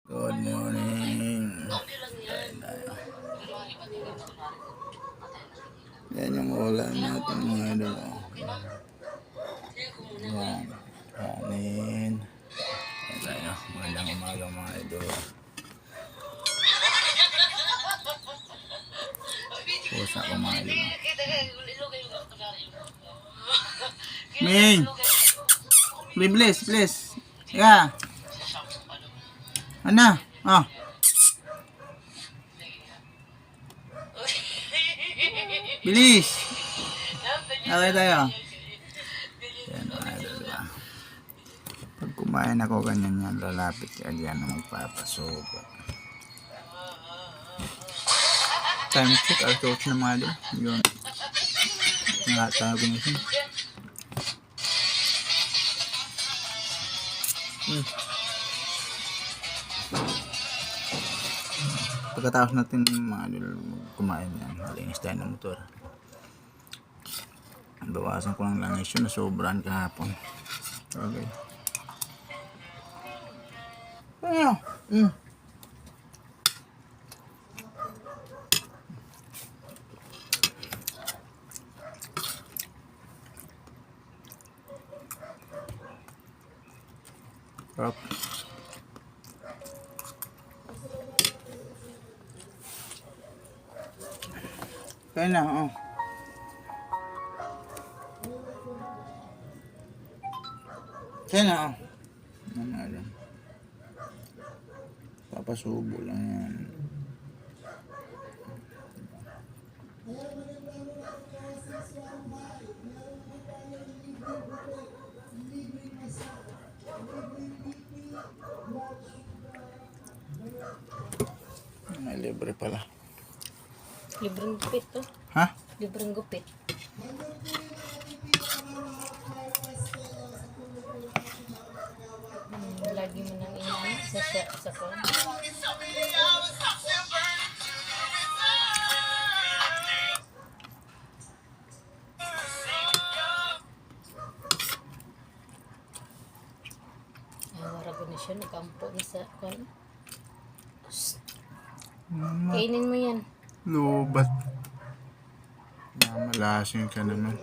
Good morning. Kain tayo. Yan yung ulam natin mga idol. Yan. Kanin. Kain tayo. Magandang umaga mga idol. Pusa ko mga idol. Ming! Please. Yeah. Ano? Oh. Bilis. Okay tayo. Yan mga idol, diba? Pag kumain ako ganyan yan, lalapit ka dyan na magpapasubo. Time check, alas 8 na mga idol. Yun. Nga tayo gumising. Pagkatapos natin mga idol kumain yan, malinis tayo ng motor. Bawasan ko ng langis yun na sobrang kahapon. Okay. Ano? Sarap. Kaya na, oh. Kaya na, oh. Ano. Papasubo lang yan. May libre pala. Libreng gupit to. Ha? Libreng gupit. Lagi mo nang inaano sa phone. Warago na siya. Nagkampo na sa phone. Kainin mo yan. Lubat. Malasin ka naman.